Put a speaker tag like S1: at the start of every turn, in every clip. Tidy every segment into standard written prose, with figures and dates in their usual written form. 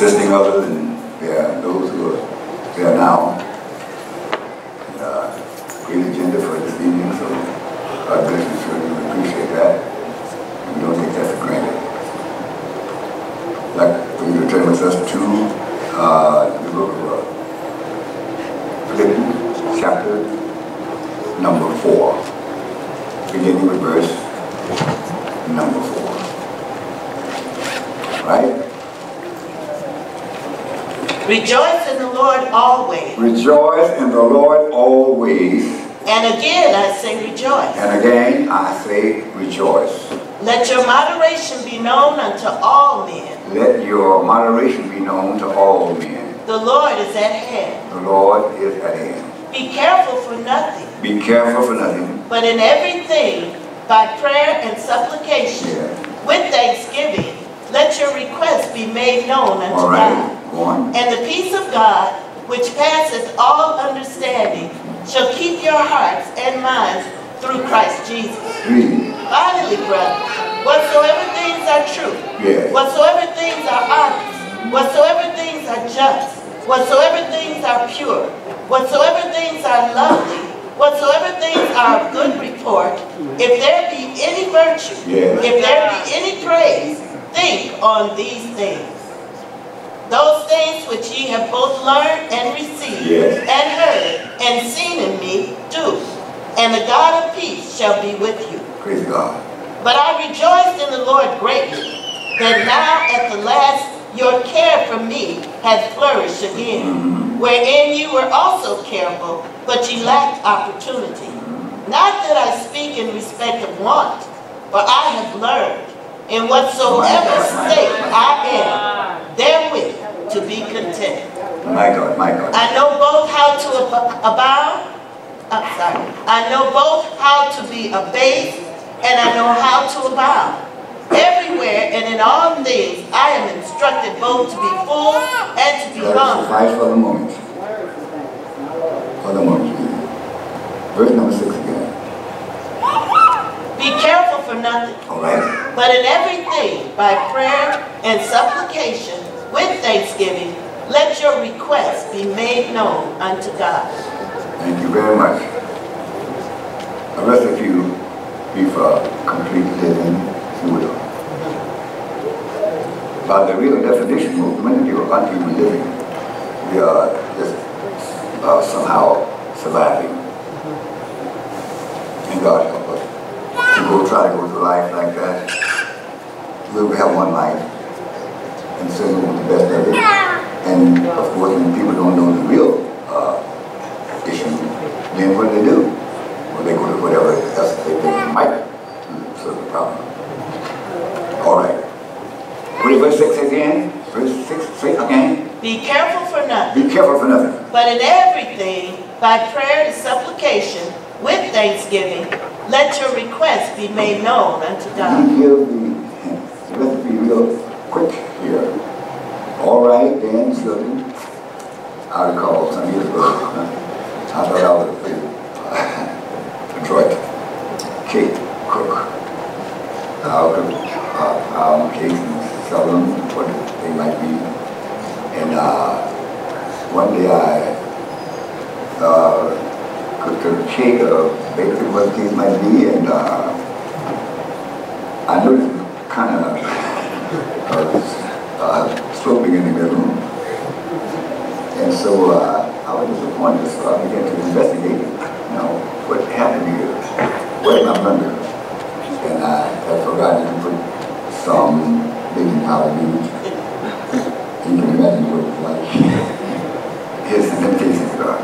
S1: existing others, and there are those who are there now. Great agenda for this evening, so God bless you, sir. We appreciate that. We don't take that for granted. I'd like for you to turn with us to the book of Philippians, chapter number 4, beginning with verse number 4. Right?
S2: Rejoice in the Lord always.
S1: Rejoice in the Lord always.
S2: And again I say rejoice.
S1: And again I say rejoice.
S2: Let your moderation be known unto all men.
S1: Let your moderation be known to all men.
S2: The Lord is at hand.
S1: The Lord is at hand.
S2: Be careful for nothing.
S1: Be careful for nothing.
S2: But in everything, by prayer and supplication, with thanksgiving, let your requests be made known unto God.
S1: Go on.
S2: And the peace of God, which passeth all understanding, shall keep your hearts and minds through Christ Jesus. Finally, brothers, whatsoever things are true, whatsoever things are honest, whatsoever things are just, whatsoever things are pure, whatsoever things are lovely, whatsoever things are of good report, if there be any virtue, if there be any praise, think on these things. Those things which ye have both learned and received, and heard, and seen in me, do. And the God of peace shall be with you.
S1: Praise God.
S2: But I rejoiced in the Lord greatly, that now at the last your care for me hath flourished again, wherein you were also careful, but ye lacked opportunity. Not that I speak in respect of want, for I have learned, in whatsoever state I am, therewith to be content.
S1: My God, my God.
S2: I know both how to abound, I know both how to be abased, and I know how to abound. Everywhere and in all things I am instructed both to be full and to be hungry.
S1: Suffice for the moment. For the moment. Verse number 6 again.
S2: Be careful for nothing.
S1: All right.
S2: But in everything, by prayer and supplication, with thanksgiving, let your requests be made known unto God.
S1: Thank you very much. The rest of you be for complete living, if you will. By the real definition, many of you are not even living. We are just somehow surviving. And God help us to try to go through life like that. We'll have one life, and certainly with the best of it. And of course, when people don't know the real issue, then what do? Well, they go to whatever else they think might solve the problem. All right. What is verse 6 again? Verse 6 again?
S2: Be careful for nothing.
S1: Be careful for nothing.
S2: But in everything, by prayer and supplication, with thanksgiving, let your requests be made known unto God.
S1: He gives the hint. So let's be real quick here. All right, then, children. I recall some years ago, I thought I was a Detroit cake cook. I'll cook cakes and sell them, what they might be. And one day I cooked a cake, baked it, what the case might be, and I noticed it kind of sloping in the middle. And so I was disappointed, so I began to investigate, what happened here. Where's my blender? And I had forgotten to put some baking powder in it. You can imagine what it was like. Here's the temptation of God.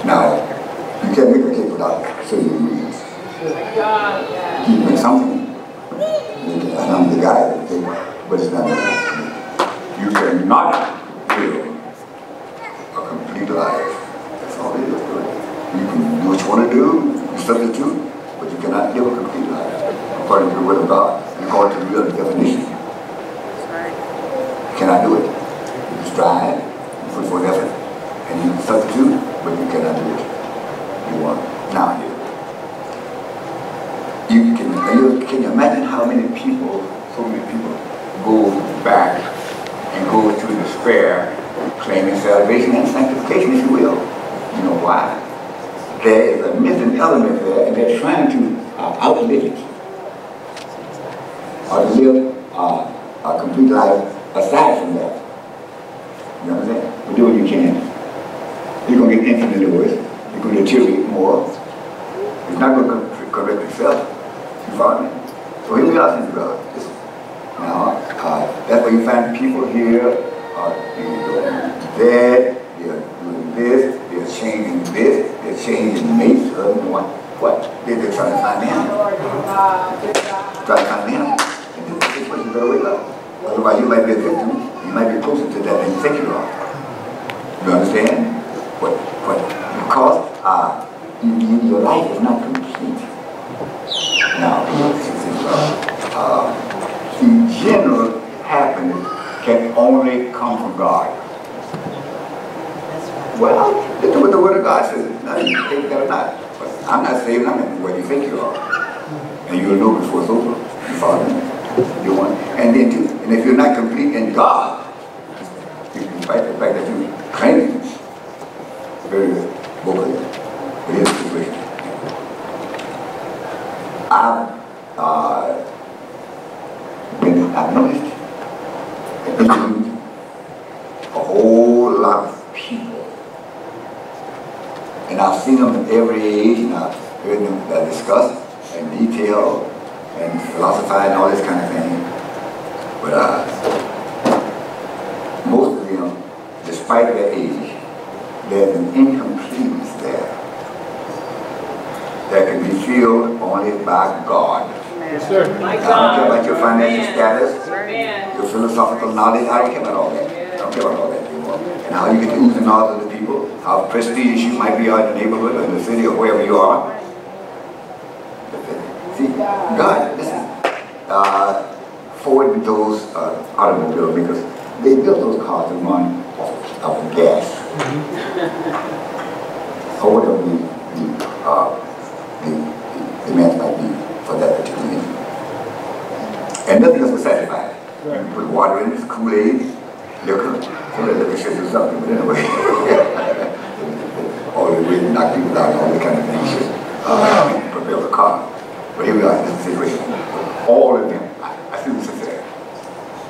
S1: Now, you can't make a cake without certain ingredients. You make something. I'm the guy that cake, but it's not enough. You cannot live a complete life. That's all it is. You can do what you want to do, you substitute, but you cannot live a complete life according to the Word of God, and according to the real definition. You cannot do it. You strive, you put forth effort, and you substitute, but you cannot do it. You want now here. Can you imagine how many people, so many people, go back and go through the element there, and they're trying to outlive it, or to live a complete life aside from that. You know what I'm saying? But do what you can. You're going to get infinitely worse. You're going to deteriorate more. It's not going to correct itself. You follow me? So here we are, sister brother. Now, that's where you find people here, they're doing this, they're changing this, they're changing mates, what? They're trying to find them. Trying to find them. And this is what you better wake up. Otherwise, you might be a victim. You might be closer to that than you think you are. You understand? Because your life is not complete. Now, the general happiness can only come from God. Well, that's what the Word of God says. Now, you take that or not. But I'm not saying I'm in where you think you are. And you'll know before it's over. You follow me? You want, and then too, and if you're not complete in God, despite the fact that you claim it, very vocally, but here's the situation. I've noticed it includes a whole lot of people, and I've seen them at every age, and I've heard them discuss in detail and philosophize and all this kind of thing. But most of them, despite their age, there's an incompleteness there that can be filled only by God.
S3: Yes, sir.
S1: I don't care about your financial status, your philosophical knowledge. I don't care about all that. I don't care about all that anymore. And how you get to ooze and ahs of the people, how prestigious you might be out in the neighborhood or in the city or wherever you are. See, God, listen, Ford those automobiles because they built those cars to run off of gas. Or whatever the demand might be for that particular engine. And nothing else was satisfied. Right. You put water in it, Kool-Aid, liquor, so that liquor should do something, but anyway. All the way to knock people down, all that kind of things should propel the car. But here we are in this situation. All of them, I feel sincere.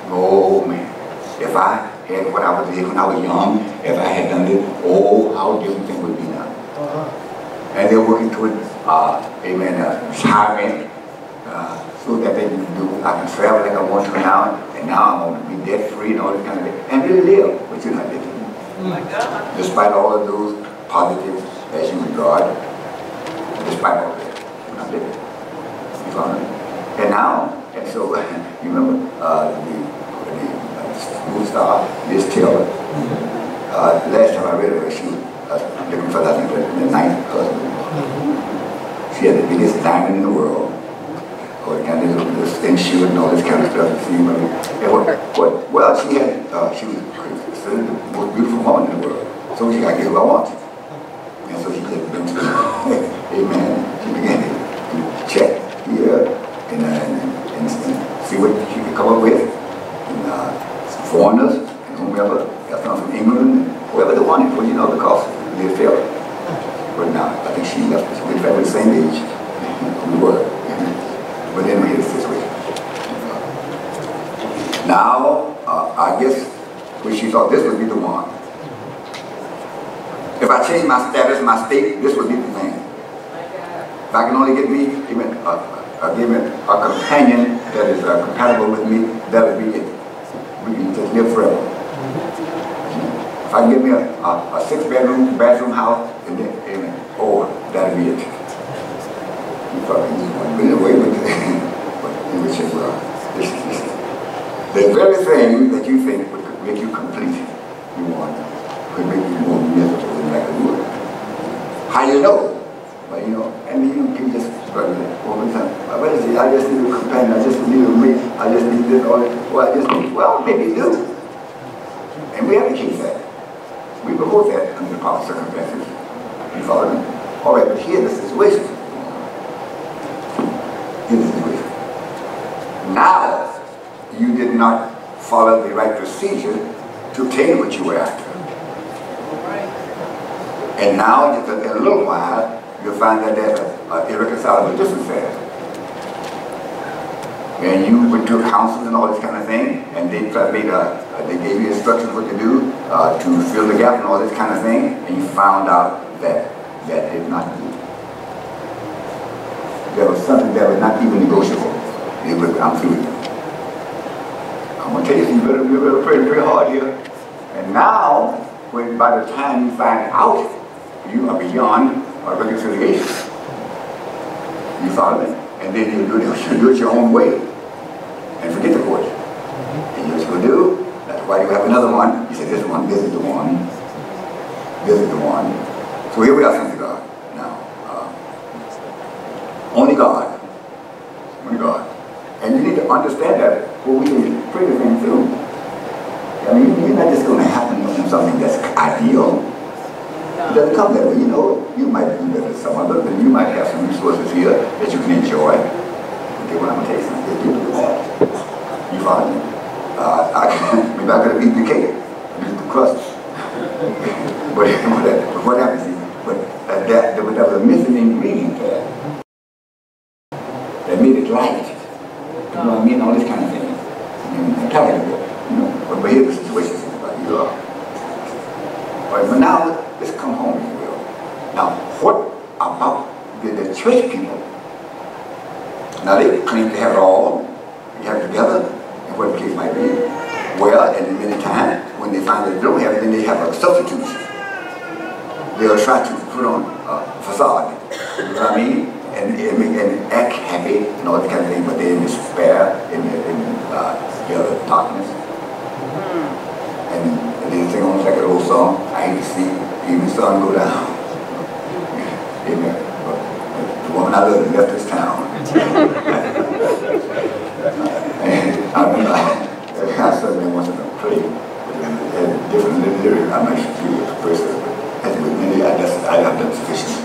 S1: Oh man, if I had what I was did when I was young, if I had done this, oh, how different things would be now. And they're working toward, retirement, so that they can I can travel like I want to now, and now I'm going to be debt free and all this kind of thing, and really live, but you're not living. Despite all of those positives as you regard, despite all that, you're not living. You follow me? And now, and so, you remember the school star, Miss Taylor. Last time I read her, she was looking for, I think, the 9th husband. She had the biggest diamond in the world. Or kind of this insured and all this kind of stuff. See, well, she was considered the most beautiful woman in the world. So she got to get who I wanted. And so she just went to, amen. She began to check here and see what she could come up with. And foreigners and whomever, got some from England, and whoever they wanted, well, you know, because they failed. But now, I think she left us. We were the same age we were. But then here's the situation. Now, I guess when she thought this would be the one. If I change my status, my state, this would be the thing. If I can only get me even a companion that is compatible with me, that would be it. We can just live forever. If I can get me a 6-bedroom, bathroom house, and then, amen, oh, that would be it. You probably wouldn't be away with it. But you would say, well, this is the very thing that you think would make you complete, you want, could make you more miserable than that could do it. How you know? But you know, and you just over time. What is it? I just need a companion, I just need a mate, I just need this, all that. Well, maybe you do. And we advocate that. We promote that under the proper circumstances. You follow me? All right, but here's the situation. Now, you did not follow the right procedure to obtain what you were after. And now, just in a little while, you'll find that there's an irreconcilable difference there. And you went to council and all this kind of thing, and they gave you instructions what to do to fill the gap and all this kind of thing, and you found out that that did not do. There was something that was not even negotiable. It was, I'm through with you. I'm going to tell you, you better pray pretty hard here. And now, when by the time you find out, you are beyond reconciliation. You follow me? And then you do it your own way. And forget the court. And you know what you're going to do? That's why you have another one. You say, this is the one. This is the one. So here we are, sons of God. Now, only God. Only God. And you need to understand that what we can pray the thing through. I mean, you're not just going to happen on something that's ideal. It doesn't come that way. You know, you might do better than some other, but you might have some resources here that you can enjoy. Okay, well, I'm going to tell you something. You do that. You follow me? Maybe I could have eaten the cake, eaten the crust. But what happens is, there was a missing ingredient there that made it light. You know what I mean? All this kind of thing. I'm telling you, but here's the situation about you are. Right, but now, let's come home, if you will. Now, what about the church people? Now, they claim to have it all, you have it together, and what the case might be. Well, and many times, when they find that they don't have it, then they have a substitute. They'll try to put on a facade, you know what I mean? And act happy and all that kind of thing, but they're in despair, in the darkness. And they sing almost like an old song, I hate to see the evening sun go down. Amen. But the woman I love left this town. And I remember I suddenly wanted to pray, and different lyrics I might feel with the person, but with many I have done sufficient.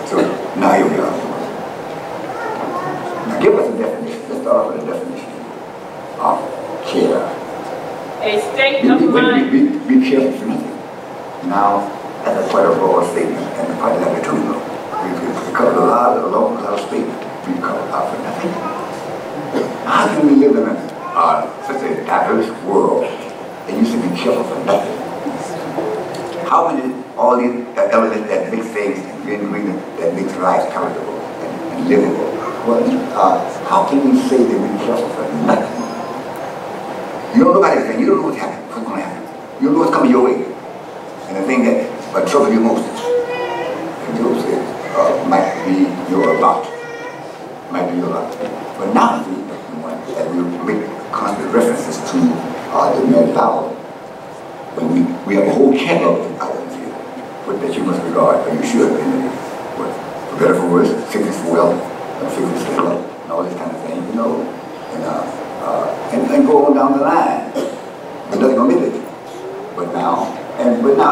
S1: So now here we are. Now give us a definition. Let's start off with a definition of care.
S3: A state of mind.
S1: Be careful for nothing. Now, that's quite a broad statement and quite latitudinal. We cover a lot of statements. We cover out for nothing. How can we live in such a diverse world and you should be careful for nothing? How many all these elements that make things that makes life comfortable and livable? Well, how can we say that we're careful for nothing? You don't know about anything. You don't know what's happening, what's going to happen. You don't know what's coming your way. And the thing that troubles you most, and Job said, might be your lot. Might be your lot. But now, as we make constant references to the marriage vow, when we have a whole catalog of items here, that you must regard, or you should, for better for worse, sickness for wealth, sickness for health, and all this kind of thing, you know, and go on down the line. But nothing omitted. But now,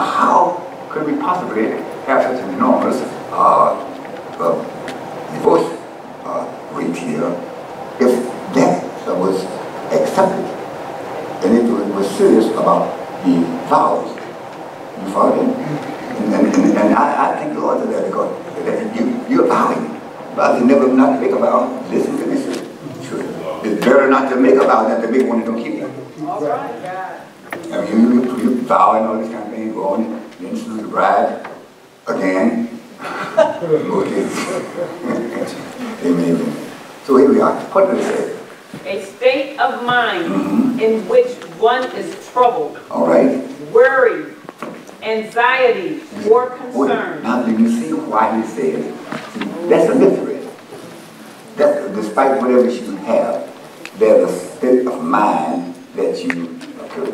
S1: how could we possibly have such an enormous divorce rate here if that was accepted and it was serious about the vows? You follow me? And I thank the Lord for that, because you're vowing. But you never not to make a vow. Listen to me, sure. It's better not to make a vow than to make one that don't keep it.
S3: All right, God.
S1: I mean, you vow and all this kind of thing, go on, then salute the bride again. Amen. So here we are. What does it say?
S3: A state of mind in which one is troubled.
S1: All right.
S3: Worried. Anxiety or concern.
S1: Now, do you see why he says, that's a mystery. That despite whatever you have, there's a state of mind that you occur.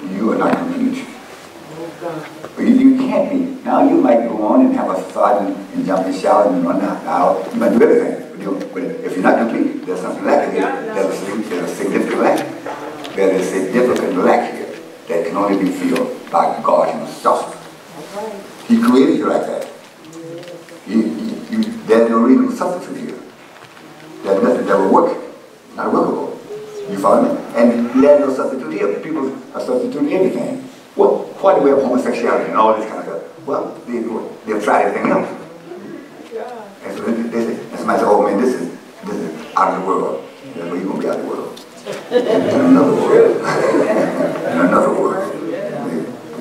S1: You are not complete. But you can't be. Now you might go on and have a thought and jump and shout and run out. You might do everything. But if you're not complete, there's something lacking here. There's a significant lack. There's a significant lack here that can only be filled by God himself. He created you like that. There's no real substitute here. There's nothing that will work. Not workable. You follow me? And there's no substitute here. People are substituting everything. Well, quite a way of homosexuality and all this kind of stuff. well, they'll try everything else. And so they say, and somebody said, oh man, this is out of the world. Yeah, well, you're going to be out of the world. In another world. In another world.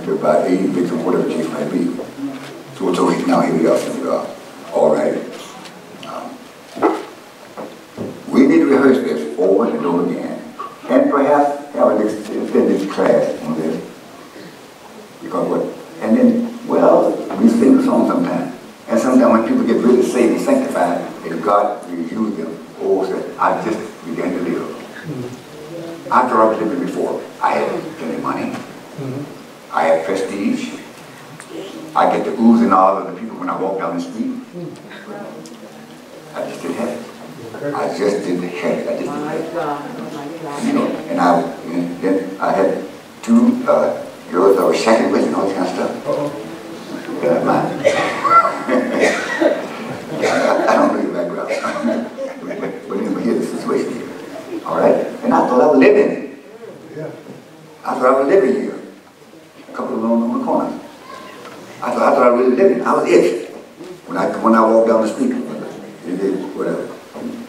S1: About 80 bits or whatever the case might be. So now here we are. All right. We need to rehearse this over and over again. And perhaps have an extended class on this. Because what? And then, well, we sing the song sometimes. And sometimes when people get really saved and sanctified, and God will use them, I just began to live. After I was living before, I had plenty of money. I had prestige. I get the oohs and all of the people when I walk down the street. I just didn't have it. I just didn't have it. I just didn't have it. You know, and then I had two girls I was shacking with and all this kind of stuff. They're not mine. I don't know your background. But anyway, here's the situation here. All right? And I thought I was living. I thought I was living here. A couple of them on the corner. I thought I was really living. I was it. When I walked down the street, whatever.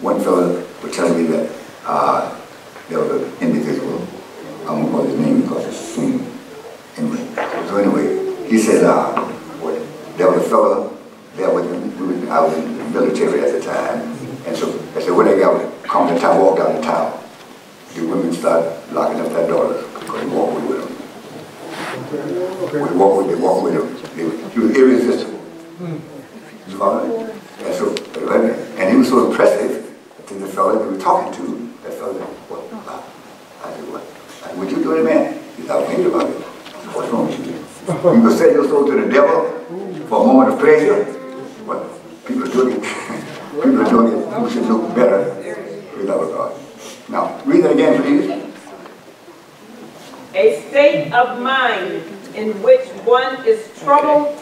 S1: One fellow was telling me that there was an individual. I won't call his name because it's seen. Anyway. So anyway, he said, there was a fellow there with him. I was in the military at the time. And so I said, when they come to the town, walk down the town, the women start locking up their daughters because they walk with them. They walk with him. He was irresistible. You follow me? And so, and he was so impressive to the fellow they were talking to. That fellow said, what? I said, what? I said, would you do it, man? He said, I was thinking about it. I said, what's wrong with you? You can sell your soul to the devil for a moment of pleasure? What? People are doing it. People are doing it. We should look better. We love God. Now, read that again, please.
S3: A state of mind in which one is troubled,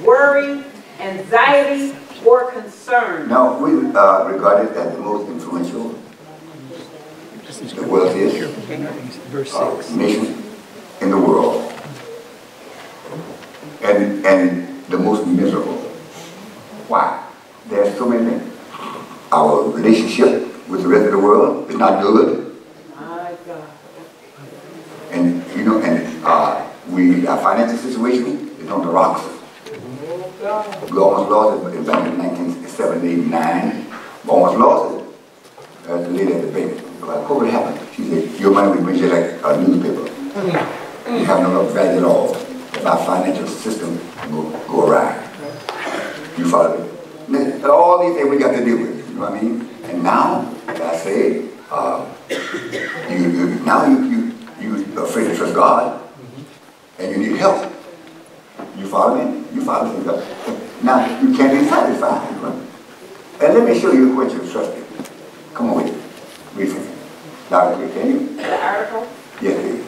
S3: worry, anxiety, or concern.
S1: Now, we regard it as the most influential, the wealthiest nation in the world, and the most miserable. Why? There's so many things. Our relationship with the rest of the world is not good.
S3: My God.
S1: And you know, our financial situation is on the rocks. We almost lost it back in 1989. We almost lost it. The lady at the bank, what would happen? She said, your money will bring you like a newspaper. You have no value at all. Our financial system will go awry. You follow me? All these things we got to deal with. You know what I mean? And now, as I say, you're afraid to trust God, and you need help. You follow me? You follow me? Now, you can't be satisfied. Right? And let me show you what you're trusting. Come on with me. Read something. Loudly, can you?
S3: The article?
S1: Yes, please.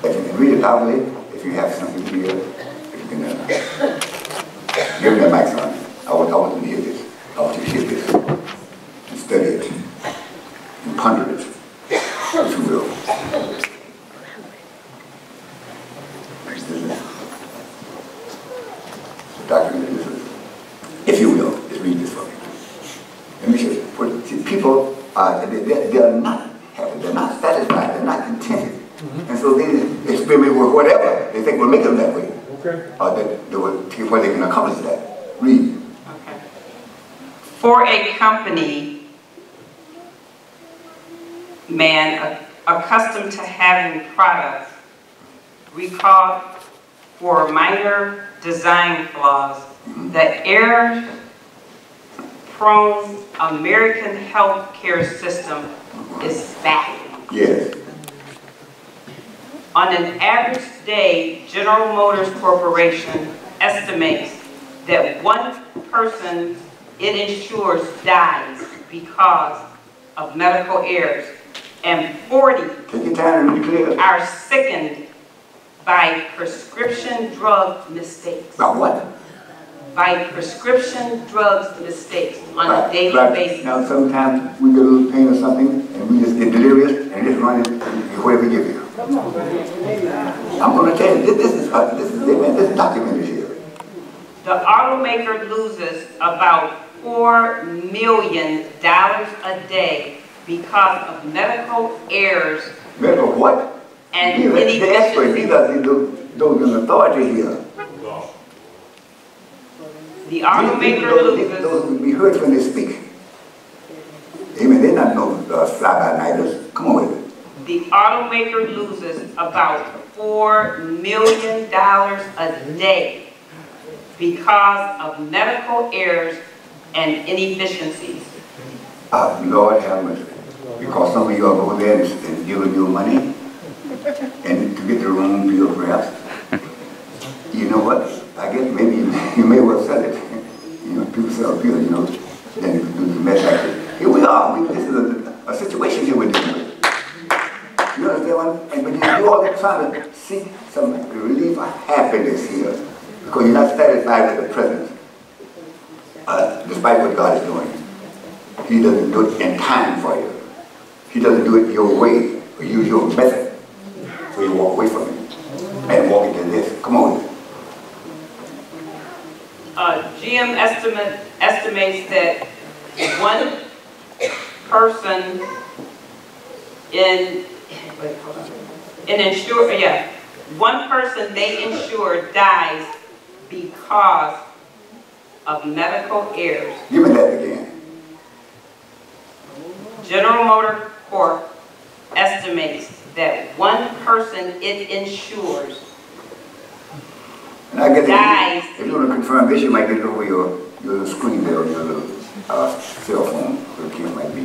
S1: If you can read it loudly, if you have something here, if you can give me the mic, son. I want you to hear this. I want you to hear this. And study it. And ponder it. If you will. If you will, just read this for me. Let me show you. See, people, they're not happy, they're not satisfied, they're not contented. And so they experiment with whatever they think will make them that way. Okay. Where they can accomplish that. Read.
S4: Okay. For a company man accustomed to having products recalled for minor design flaws, the error-prone American healthcare system is baffling.
S1: Yes.
S4: On an average day, General Motors Corporation estimates that one person it insures dies because of medical errors, and 40 are sickened by prescription drug mistakes.
S1: By what?
S4: By prescription drugs mistakes on a daily basis.
S1: Now sometimes we get a little pain or something and we just get delirious and just run it whatever we give you. I'm going to tell you, this is documented here.
S4: The automaker loses about $4 million a day because of medical errors.
S1: Medical what?
S4: And
S1: the experts, those in authority here.
S4: The automaker loses.
S1: Those will be heard when they speak. Amen. They're not no fly-by-nighters. Come on with it.
S4: The automaker loses about $4 million a day because of medical errors and inefficiencies.
S1: Lord have mercy. Because some of you are over there and giving you money and to get the wrong bill perhaps. You know what? I guess maybe you may well sell it. You know, people sell pills, you know, then you do the mess like this. Here we are. This is a situation here we're dealing with. You understand what? And when you do all that trying to seek some relief or happiness here, because you're not satisfied with the present, despite what God is doing. He doesn't do it in time for you. He doesn't do it your way or use your method. So you walk away from it and walk into this. Come on.
S4: GM estimates that one person one person they insure dies because of medical errors.
S1: Give me that again.
S4: General Motor Corp estimates that one person it insures
S1: and I guess
S4: dies.
S1: If you want to confirm this, you might get it over your little screen there, or your little cell phone, where the case might be.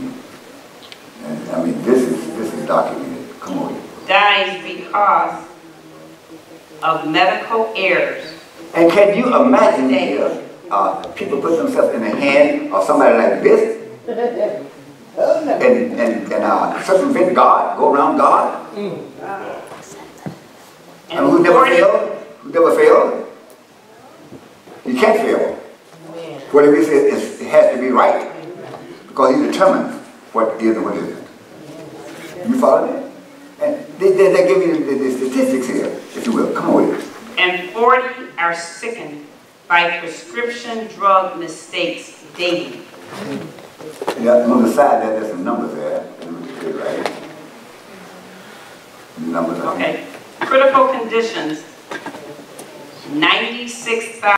S1: And I mean, this is documented. Come on.
S4: Dies because of medical errors.
S1: And can you imagine here, people put themselves in the hand of somebody like this, and circumvent God, go around God? And who never failed? Who never failed? He can't fail. Whatever he says, it has to be right, because he determines what is and what isn't. You follow that? And they give you the statistics here, if you will. Come on with it.
S4: And 40 are sickened by prescription drug mistakes daily.
S1: Yeah, on the side there's some numbers there. Right? Numbers.
S4: Okay. Critical conditions. 96,000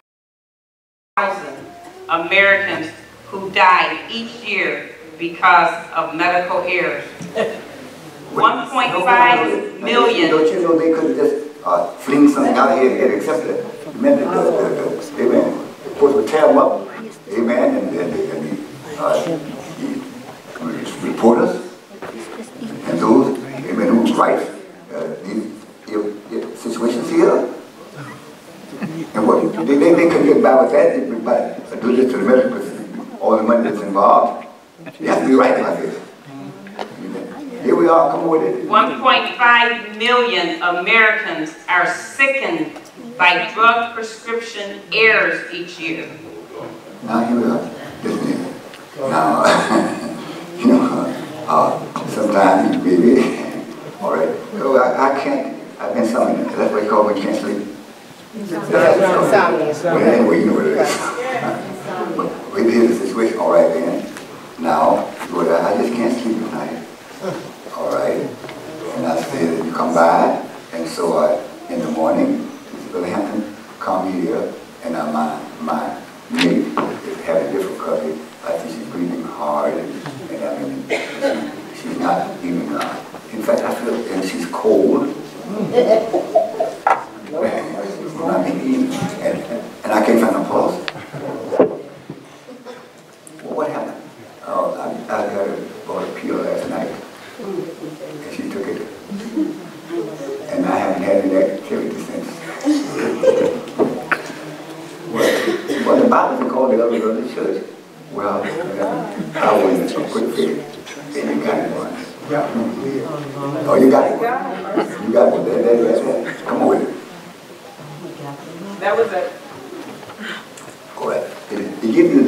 S4: Americans who die each year because of medical errors. 1.5 million.
S1: Don't you know they could just fling something out here and get accepted? Amen. Amen. Of course, we tear them up. Amen. And the reporters and those, amen, who write these situations here. And what they can get by with that, by do this to the medical, all the money that's involved. You have to be right about this. Here we are, come with it.
S4: 1.5 million Americans are sickened by drug prescription errors each year.
S1: Now here we are. Listen, now, you know, sometimes, baby, all right, well, I can't, I've been summoned. That's what you call when you can't sleep. Well, anyway, you know what it is. But here's the situation. All right, then. Now, I just can't sleep at night. All right. And I said, you come by. And so in the morning, Brother Hampton, come here. And my mate is having difficulty. I think she's breathing hard. And I mean, she's not even, in fact, I feel, and she's cold. And I can't find a pulse. Well, what happened? I bought a pill last night, and she took it. And I haven't had any activity since. Well, the Bible called the other church. Well, I wasn't so quick faith. And you got it one. Oh, you got it one. You got it. That's come on with it.
S3: That was it.
S1: All right. It gives you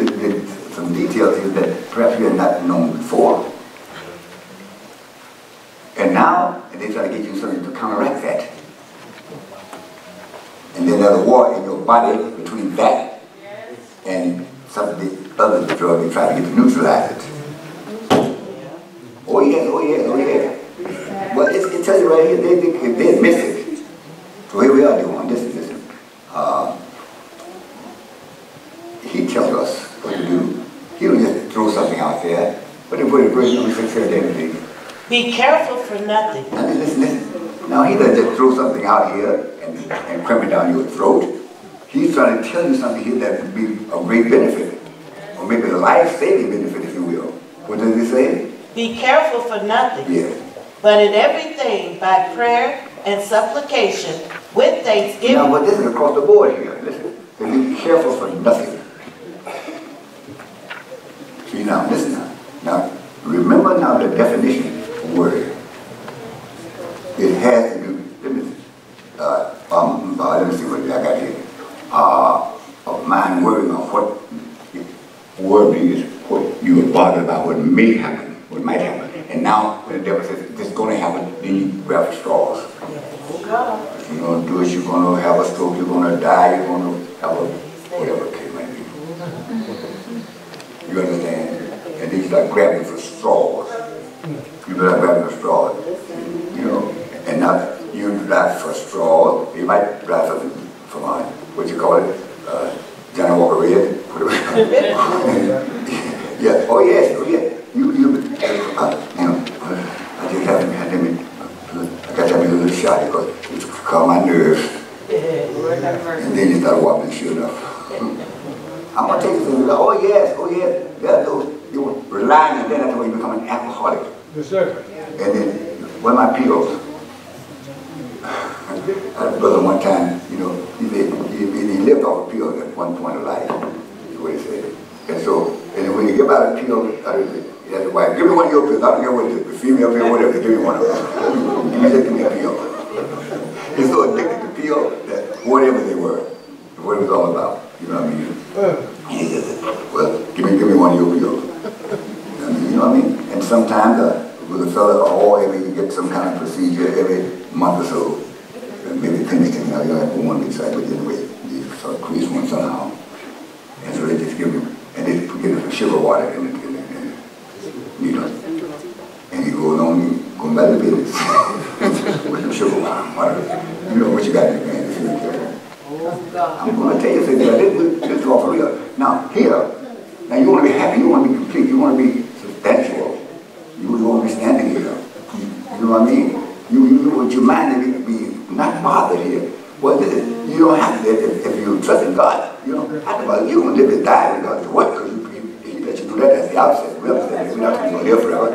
S1: some details here that perhaps you had not known before. And now, and they try to get you something to counteract that. And then there's a war in your body between that and something the other drug they try to get to neutralize it. Oh yes, oh yes, oh yes. Well, it tells you right here, they miss it. So here we are doing, listen. He tells us what to do. He don't just throw something out there, but he put it in verse number 6 here, David.
S2: Be careful for nothing.
S1: Now listen. Now he doesn't just throw something out here and cram it down your throat. He's trying to tell you something here that would be a great benefit, or maybe a life-saving benefit, if you will. What does he say?
S2: Be careful for nothing.
S1: Yes.
S2: But in everything, by prayer and supplication, with thanksgiving.
S1: Now, but this is across the board here. Listen. So be careful for nothing. See now, listen now. Now, remember now the definition of word. It has to do, let me see what I got here. Of mind worrying on what word is, what you are bothered about, what may happen, what might happen. And now, when the devil says this is going to happen, then you grab the straws. You're going to do it, you're going to have a stroke, you're going to die, you're going to have a whatever the case might be. You understand? And then you start grabbing for straws. You start grabbing for straws. You know, and now you drive for straws. You might drive something from what you call it, Johnny Walker Red. Yeah. Oh yes. Oh yeah. You know, I just haven't had them. I got to have a little shot because it calmed my nerves. And then you start walking, sure enough. I'm going to take you through. Oh yes. Yeah, you're relying on that until you become an alcoholic.
S5: Yes, sir.
S1: And then, what are my pills? I had a brother one time, you know, he lived off a pill at one point of life, is what he said. And so, and when you give out a pill, he has a wife, give me one of your pills. I don't care what it is, the female pill, whatever, give me one of them. Give me a pill. He's so addicted to pills that whatever they were, what it was all about, you know what I mean? And he said, well, give me one of your pills. You know what I mean? And sometimes with a fella, you get some kind of procedure every month or so. Maybe finish him now, you don't have one inside, but anyway, you sort of crease one somehow. And so they just give him, and they give him sugar water in it, you know. And he goes on, going by the business with some sugar water. You know what you got in your hand. I'm going to tell you something, this is all for real. Now, here, you want to be happy, you want to be complete, you want to be substantial. You want to be standing here. You know what I mean? You want your mind to be not bothered here. Well, you don't have to, if you trust in God, you don't have to bother. You're going to live and die regardless of what, because He let you do that, that's the opposite. We're not going to live forever.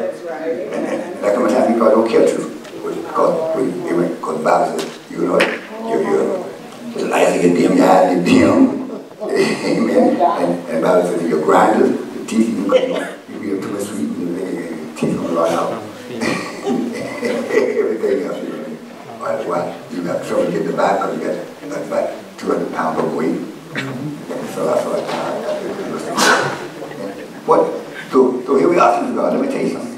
S1: And that comes time you probably don't care to. Because the Bible says, you know, the lights get dim, your eyes get dim. Amen. And the Bible says your grinders, the teeth, you be too much sweet, and the teeth will run out. Everything else. That's why you got trouble to get the back, because you got about 200 pounds overweight. So that's what So here we are, God. Let me tell you something.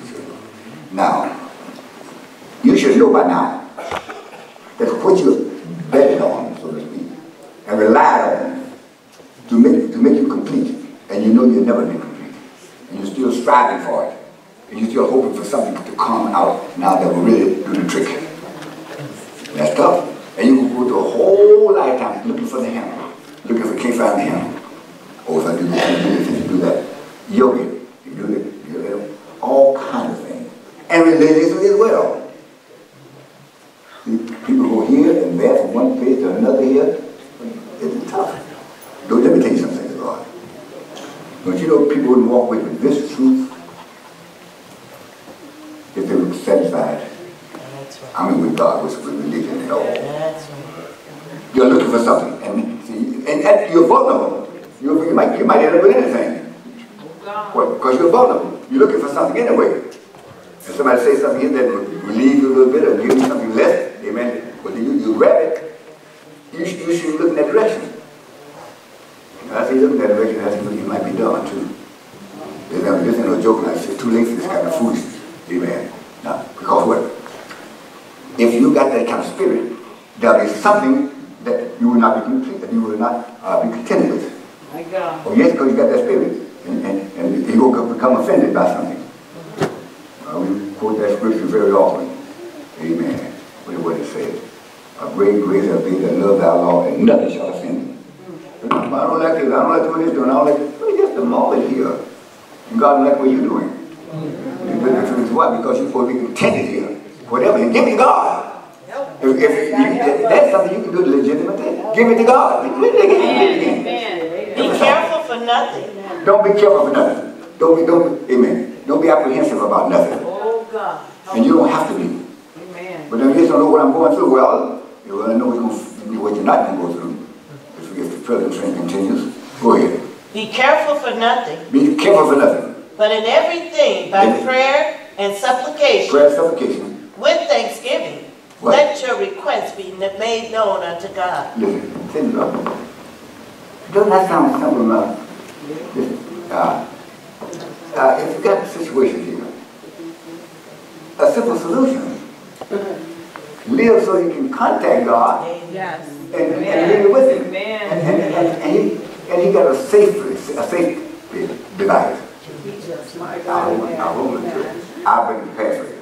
S1: Now, you should know by now that what you're betting on, so to speak, and rely on to make you complete, and you know you'll never be complete, and you're still striving for it, and you're still hoping for something to come out now that will really do the trick. That's tough. And you can go through a whole lifetime looking for the hammer, looking for can't find the hammer. Oh, if I do this, you do that. Yoga, you do it, all kinds of things. And religiously as well. People go here and there from one place to another here. It's tough. Let me tell you something, God. Don't you know people wouldn't walk away with this truth if they were satisfied? I mean with God, with religion and all. You're looking for something, and you're vulnerable. You might end up with anything. What? Because you're vulnerable. You're looking for something anyway. And somebody say something here that will relieve you a little bit or give you something less, amen. But you grab it, you should look in that direction. And I say look in that direction, I think you might be done too. This ain't no joke, it's too late for this kind of foolishness. Amen. Now, because what? the Spirit, there'll be something that you will not be complete, that you will not be contented with.
S3: My God.
S1: Oh yes, because you got that Spirit, and you will become offended by something. We quote that scripture very often. Amen. What it says. A great grace of thee that love thy law, and nothing shall offend thee. I don't like this, I don't like what he's doing, I don't like this. But it's just a moment here. And God don't like what you're doing. Why? Because you're supposed to be contented here. Whatever, and give it to God. If that's something you can do legitimately, give it to God.
S2: Be careful for nothing.
S1: Don't be careful for nothing. Amen. Don't be apprehensive about nothing.
S3: Oh God.
S1: And you don't have to be.
S3: Amen.
S1: But if you don't know what I'm going through, well, you want to know what you're not going to go through. If the present trend continues, go ahead.
S2: Be careful for nothing.
S1: Be careful for nothing.
S2: But in everything, by prayer and supplication, with thanksgiving, let your requests be made known unto God.
S1: Listen, doesn't that sound simple enough? Listen, if you've got a situation here, a simple solution. Live so you can contact God and live with Him. And he got a safe device. I've been prepared for you.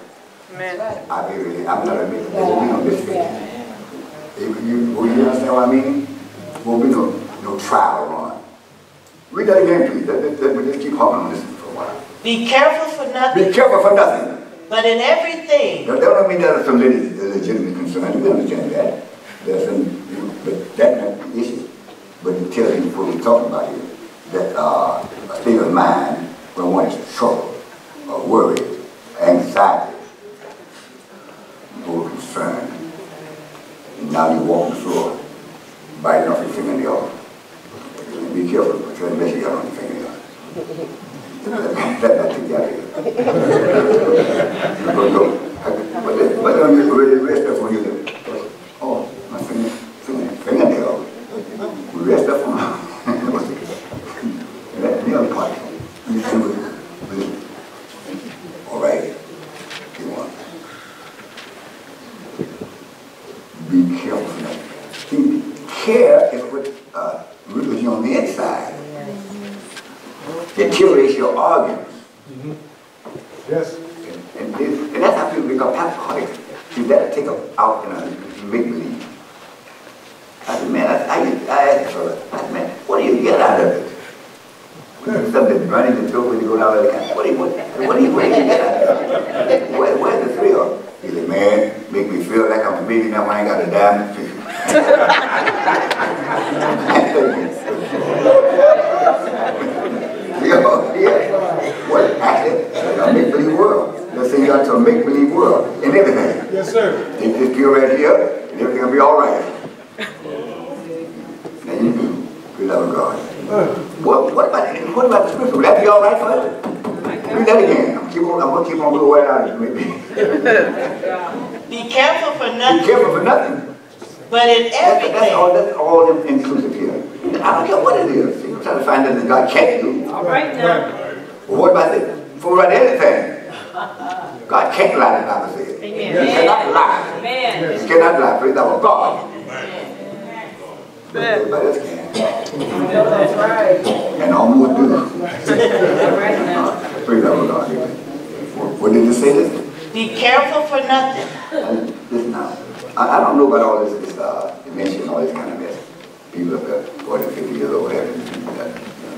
S1: I'm not admitting there will be no mystery. You understand what I mean? There will be no trial on. Read that again, please. Let's keep hopping on this for a while.
S2: Be careful for nothing.
S1: Be careful for nothing.
S2: But in everything.
S1: That don't mean there's some legitimate concern. We understand that. There's some, but that's not the issue. But it tells you what we're talking about here. That a state of mind when one is troubled, or worried, anxiety, or concerned. And now you walk the floor, biting off your fingernail. Be careful, because the mess you got on your fingernail. That took you out of here. But on your rest up when you live. Oh, my fingernail. We rest up on that nail part. All right. Go on. Be careful. Care is what roots you on the inside. Deteriorates your organs.
S5: Yes.
S1: And that's how people become alcoholics. You better take them out in a make-believe. I said, man, I asked her, I said, man, what do you get out of it? Something running the door when you go down there, what do you get out of it? Where's the thrill? He said, man, make me feel like I'm a baby now when I ain't got a dime. What? A make-believe world. Let's say you got to a make-believe world and everything.
S5: Yes, sir.
S1: Take this pill right here, and everything will be all right. Now you do. Good love of God. What about the scripture? Will that be all right for us? Read that again. I'm going to keep on going right out of it, maybe.
S2: Be careful for nothing.
S1: Be careful for nothing.
S2: But in everything.
S1: That's all inclusive here. I don't care what it is. You're trying to find out that God can't do.
S3: All right now.
S1: Well, what about it? For about anything. God can't lie, the Bible says. He cannot lie.
S3: Amen.
S1: He cannot lie. Praise our God. But everybody else can.
S3: That's right.
S1: And almost do.
S3: Right now.
S1: Praise our God. What did it say this?
S2: Be careful for nothing.
S1: Listen now. I don't know about all this dementia and all this kind of mess. People up there 40, 50 years old, whatever,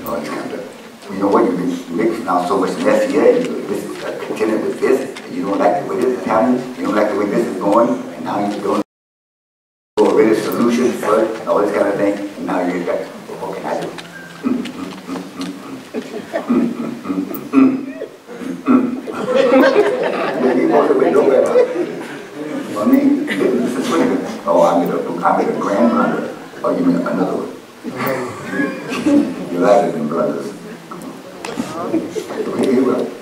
S1: all this kind of stuff. You know what? You make now so much mess here, and you're contended with this, and you don't like the way this is happening, you don't like the way this is going, and now you don't know a ready solution for it, and all this kind of thing, and now you're like, what can I do? I mean, this is weird. Oh, I made a grandmother. Oh, you mean another one? Your life has been brothers.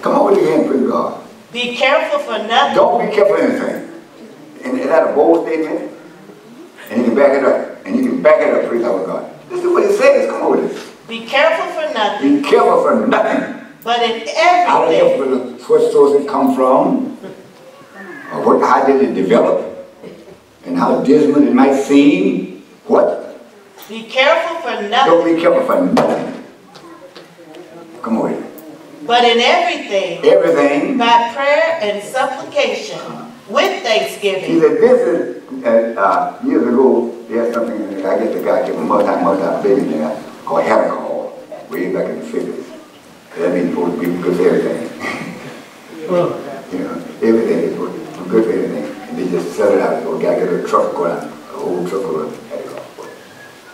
S1: Come on with your hand, praise God.
S2: Be careful for nothing.
S1: Don't be careful for anything. And is that a bold statement? And you can back it up. And you can back it up, praise God. This is what it says. Come on with it.
S2: Be careful for nothing.
S1: Be careful for nothing.
S2: But in
S1: I don't
S2: everything.
S1: know what source it come from. Or how did it develop? And how dismal it might seem, what?
S2: Be careful for nothing.
S1: Don't be careful for nothing. Come on here.
S2: But in everything,
S1: by
S2: prayer and supplication, with thanksgiving.
S1: He said, this is, years ago, there's something, I guess the guy gave a multi-billionaire called Hermana, way back in the 50s. That means supposed to be good for everything. You know, everything is good for everything. And they just sell it out. So a guy get a truck going out, a whole truck going out.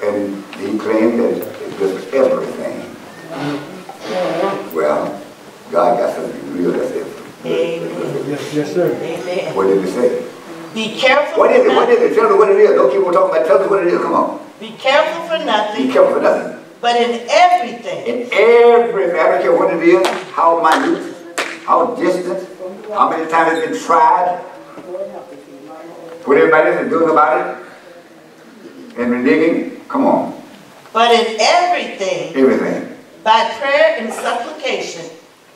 S1: And he claimed that it's good for everything. Well, God got something real that's it.
S2: Amen.
S5: Yes, sir.
S2: Amen.
S1: What did he say?
S2: Be careful.
S1: What is it? What is it? Tell me what it is. Don't keep on talking about it. Tell me what it is. Come on.
S2: Be careful for nothing.
S1: Be careful for nothing.
S2: But in everything.
S1: In everything. I don't care what it is, how minute, how distant, how many times it's been tried, what everybody else is doing about it, and reneging. Come on.
S2: But in everything.
S1: Everything.
S2: By prayer and supplication,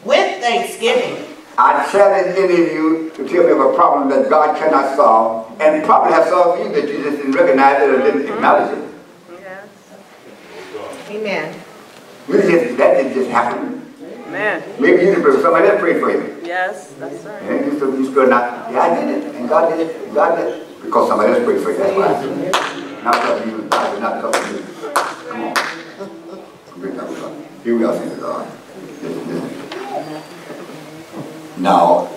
S2: with thanksgiving.
S1: I challenge any of you to tell me of a problem that God cannot solve, and probably have solved for you that you just didn't recognize it or didn't acknowledge it.
S3: Yes. Amen.
S1: That didn't just happen.
S3: Amen.
S1: Maybe you didn't pray, somebody else prayed for you.
S3: Yes, that's right.
S1: And you still not, yeah, I did it, and God did it, and God did it, because somebody else prayed for you. That's why I did it. Not because you, I did not because of you. Come on. Here we are, saying to God. Listen. Now,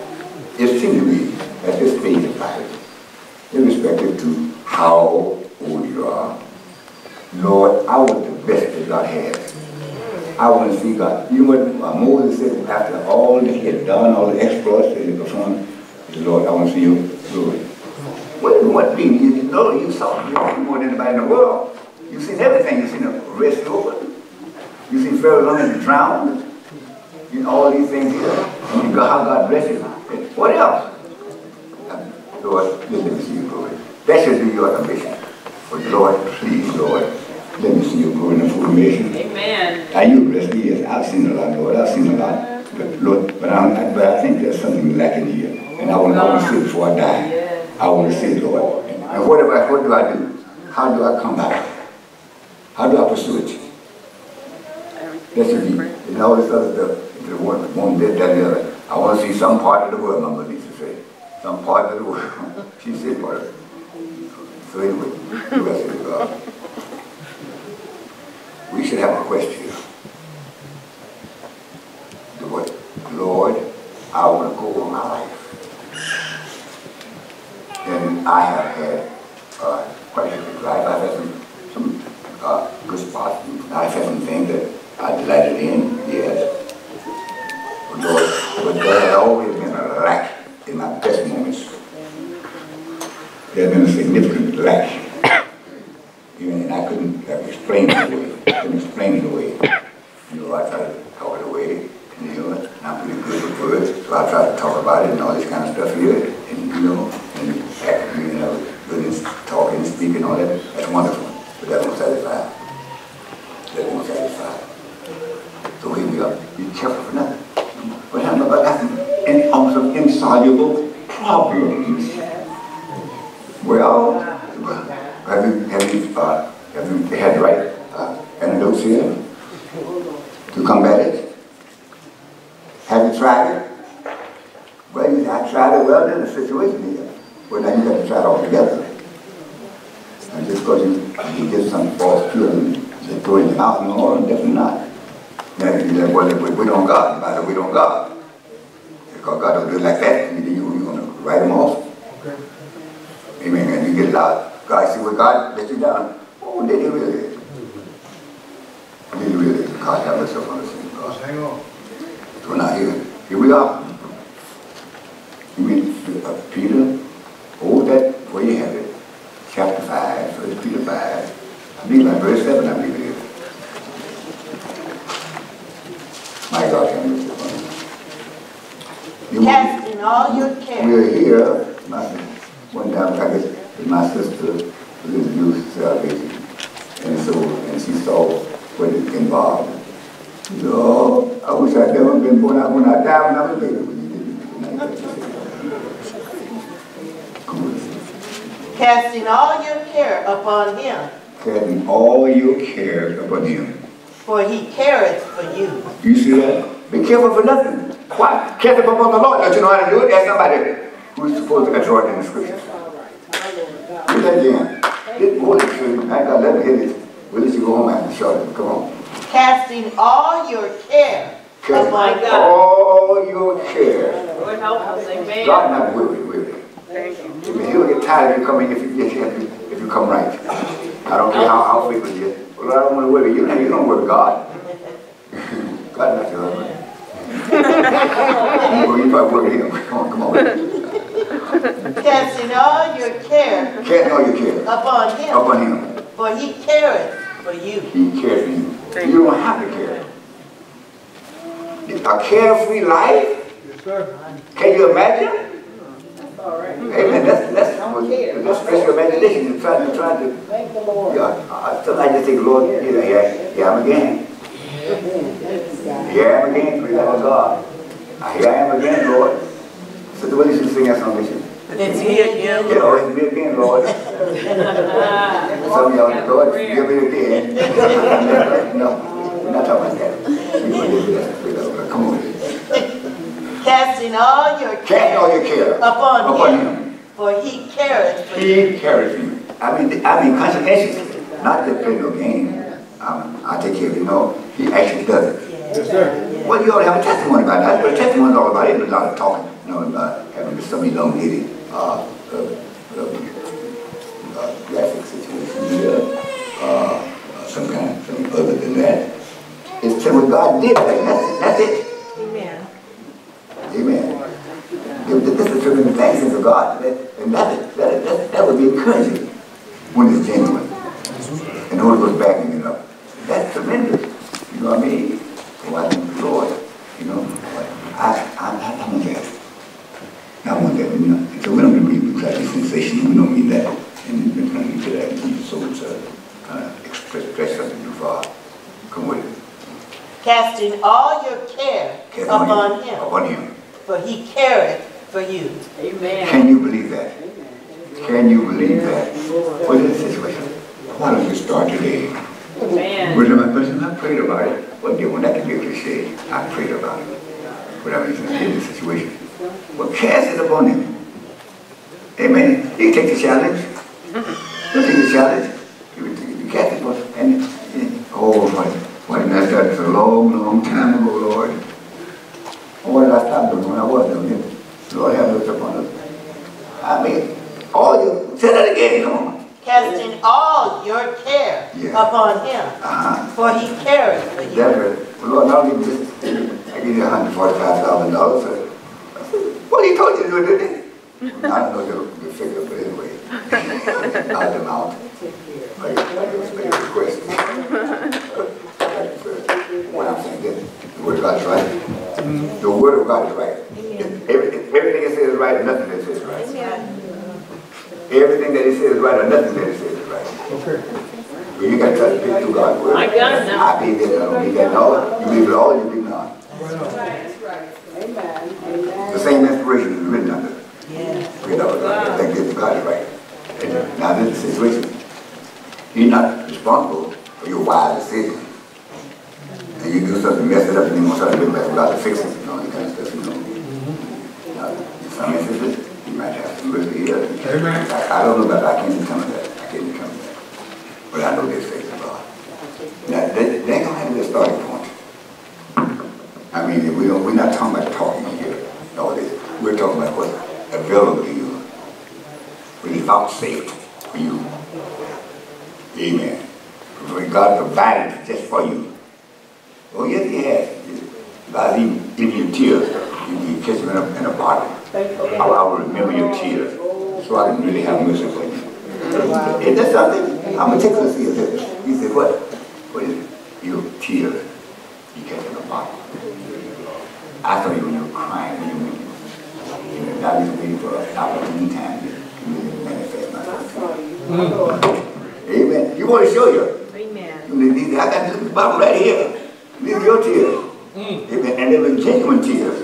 S1: it seems to me at this stage of life, irrespective to how old you are, Lord, I want the best that God has. I want to see God. You know what Moses said after all that he had done, all the exploits that he performed? He said, Lord, I want to see your glory. What do you want to be? You know, you saw more than anybody in the world. You've seen everything. You've seen the Red Sea open. You've seen Pharaoh long as drowned. You know, all these things here. And you got how God bless you. What else? Lord, let me see your glory. That should be your ambition. But Lord, please, Lord, let me see your glory in the full measure.
S3: Amen.
S1: Are you blessed? Yes, I've seen a lot, Lord. I've seen a lot. But Lord, but I think there's something lacking here. And I want to see it before I die. I want to see it, Lord. And what do I do? How do I come back? How do I pursue it? That should be. And all this other stuff. The one did that the other. I want to see some part of the world, my mother used to say. Some part of the world. She said part of it. So anyway, you guys say God. We should have a question. Lord, I want to go on my life. And I have had quite a good life. I've had some good spots. I've had some things that I delighted in, yes. Lord, but there has always been a lack in my best moments. There has been a significant lack. And I couldn't explain it away. You know, I try to talk it away. And, you know, I'm pretty good with words, so I try to talk about it and all this kind of stuff here. And, you know, and act, you know, good in talking and speaking and all that. That's wonderful. But that won't satisfy. So here we are. Be careful for nothing. What happened about that? And on some insoluble problems. Well, have you had the right antidotes here to combat it? Have you tried it? Well, I tried it. Well, there's a situation here. Well, now you got to try it all together. And just because you get some false cure and just throw it in your mouth, no, definitely not. Now you say, well, we don't God. The matter we don't God. Because God don't do it like that. You're going to write them off. Okay. Amen. And you get it out. God, see what God let you down. Oh, did he really? Did he really? God have us up on the same God.
S5: Hang on.
S1: So now here we are. You read Peter, that where you have it. Chapter 5, 1 Peter 5. I believe like verse 7, I believe it is. My God, have mercy upon you.
S2: Casting all your care.
S1: We're here. One time, I guess, with my sister was introduced to salvation. And she saw what it involved. She said, oh, I wish I'd never been born out when I died when I was a baby.
S2: Casting all your care upon him.
S1: Casting all your cares upon him.
S2: For he careth for you.
S1: You see that? Be careful for nothing. Why? Cast it upon the Lord. Don't you know how to do it? Ask somebody who's supposed to control it in the scriptures. Do that again. Get more than you. I got to let me hit it. We'll let you go home after short. Come on.
S2: Casting all your care upon God.
S1: All your care.
S3: Lord help us, amen.
S1: God not weary.
S3: Thank you.
S1: He'll get tired of you coming if you come right. I don't care how frequent you get. Well, I don't want to worry you. You don't worry God. God not your husband. Well, you probably worry him. Come on.
S2: Casting all your care.
S1: Casting all your care.
S2: Upon him.
S1: Upon him.
S2: For he careth for you.
S1: He cares for you. You don't have to care. A carefree life?
S5: Yes, sir.
S1: Can you imagine?
S3: All right.
S1: Amen. Let's stretch your imagination and try to.
S3: Thank the Lord.
S1: Sometimes I just think, Lord, here I am again. Here I am again, praise God. Here I am again, Lord. So the way you should sing that song, mission.
S2: It's me again.
S1: Yeah, oh, it's me again, Lord. Some of y'all, Lord, give me again. No, we're not talking about that. Come on.
S2: Casting all your care upon him. For he careth for you.
S1: He careth for you. I mean, conscientiously, not to play no game. I take care of you. He actually does it.
S5: Yes, sir.
S1: Well, you ought to have a testimony about that. But a testimony is all about it. There's a lot of talking, about having somebody long lady, graphic situation, some other than that. It's what God did. That's it.
S2: Amen.
S1: Amen. This is the things of God, and that would be encouraging when it's genuine. And the Holy Ghost backing it up. That's tremendous. You know what I mean? So I thank the Lord. I want that. I want that. So we don't mean like a sensation. We don't mean that. And we're trying to get that in the soul to express something too far. Come with it.
S2: Casting all your care upon him.
S1: Upon him.
S2: For he careth for you.
S3: Amen.
S1: Can you believe that? Can you believe that? What is the situation? Why don't you start today?
S3: Amen.
S1: Well, my person, I prayed about it. Well, when that can be a cliche, I prayed about it. Whatever is in the situation. Well, cast it upon him. Amen. You take the challenge. You take the challenge. You cast it upon him. And oh, what that's a long, long time ago, Lord. What did I stop doing when I was doing it? Lord, have mercy upon us. I mean, all you, say that again, come on.
S2: Casting all your care upon him. For he careth for you.
S1: That's right. Lord, I'll give you this. I give you $145,000. Well, he told you to do it, didn't he? I don't know the figure, but anyway. Out the amount. Like a request. What I'm saying is, the Word of God is right. The Word of God is right. Everything it says is right and nothing that it says is right. Everything that it says is right or nothing that it says is right. Well, you got to try to pick through God's Word.
S3: I got it now.
S1: I believe that, I don't believe that. No, you believe it all, you believe none. The same inspiration is written under. I think that God is right. And now this is the situation. You're not responsible for your wise decision. And you do something, mess it up, and then you try to look back without to fix it, you kind of stuff, Now, in some instances, you might have to really hear it. I don't know about that. I can't determine that. But I know this faith of God. Now, they ain't going to have a starting point. I mean, we're not talking about talking here. No, we're talking about what's available to you. What is vouchsafed for you. Amen. When God provided just for you. Oh, yes, he has. God even give you tears. You catch them in a bottle. I will remember your tears so I can really have mercy for you. Is that something? I'm meticulous here. He said, what? What is it? Your tears. You catch them in a bottle. I thought you when you were crying, when you were now you're waiting for an opportunity time to really manifest myself. Amen. You want to show you. Amen. I got this bottle right here. These are your tears. Amen. And they were genuine tears.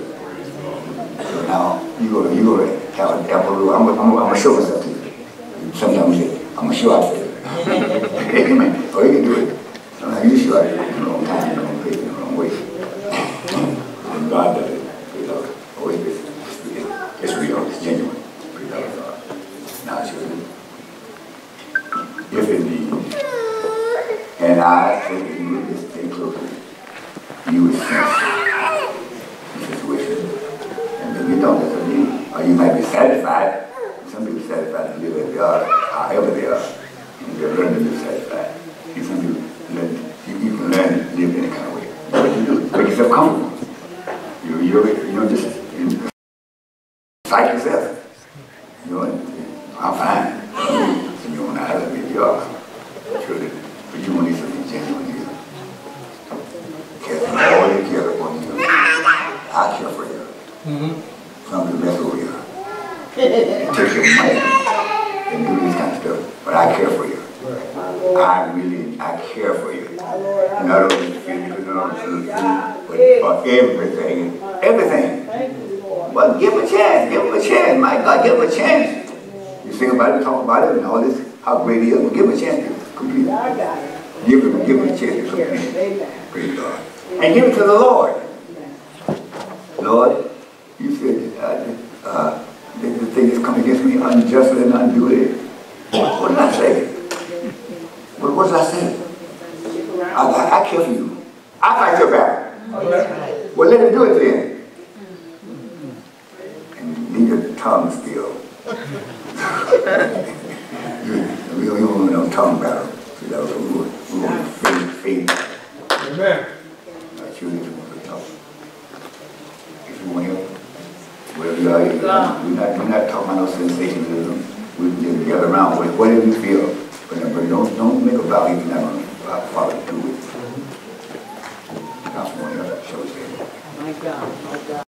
S1: So now you're gonna have an apple. I'm gonna show myself to you. Sometimes we say, I'm sure I did it. Amen. Or you can do it. Sometimes you sure I did it in the wrong time, in the wrong place, in the wrong way. And God does it. Always it's real, it's genuine. Praise God. Now children, if indeed, and I think that you would just stay closely, you would sense the situation. And if you don't, that's what you do. Or you might be satisfied. Some people are satisfied to live as they are, however they are. And they're learning to live satisfied. And some people learn, you can learn to live any kind of way. That's what you do. Make yourself comfortable. You just psych yourself. I'm fine. So you want to have to be yours. Truly. But you want to need something genuine here. Care for all you care for you. I care for you. Some people mess over you. And take your money and do this kind of stuff. But I care for you. I care for you. Not only physically, not only but for everything. Everything. But give him a chance. Give him a chance. My God, give him a chance. You sing about it, talk about it, and all this, how great he is. Well, give him a chance to complete it. Give him a chance to complete it. Praise God. And give it to the Lord. Lord, you said, the thing is coming against me unjustly and unduly. What did I say? What did I say? I care for you. I fight your battle. Well, let him do it then. And leave your tongue still. We don't want no tongue battle. We want faith. Amen. Our children want to talk. If you want to help, wherever you are, we're not talking about no sensationalism. We can just gather around with whatever you feel. But don't make a vow if you're not going to follow through with it. That's one shall we say.
S3: My God, my God.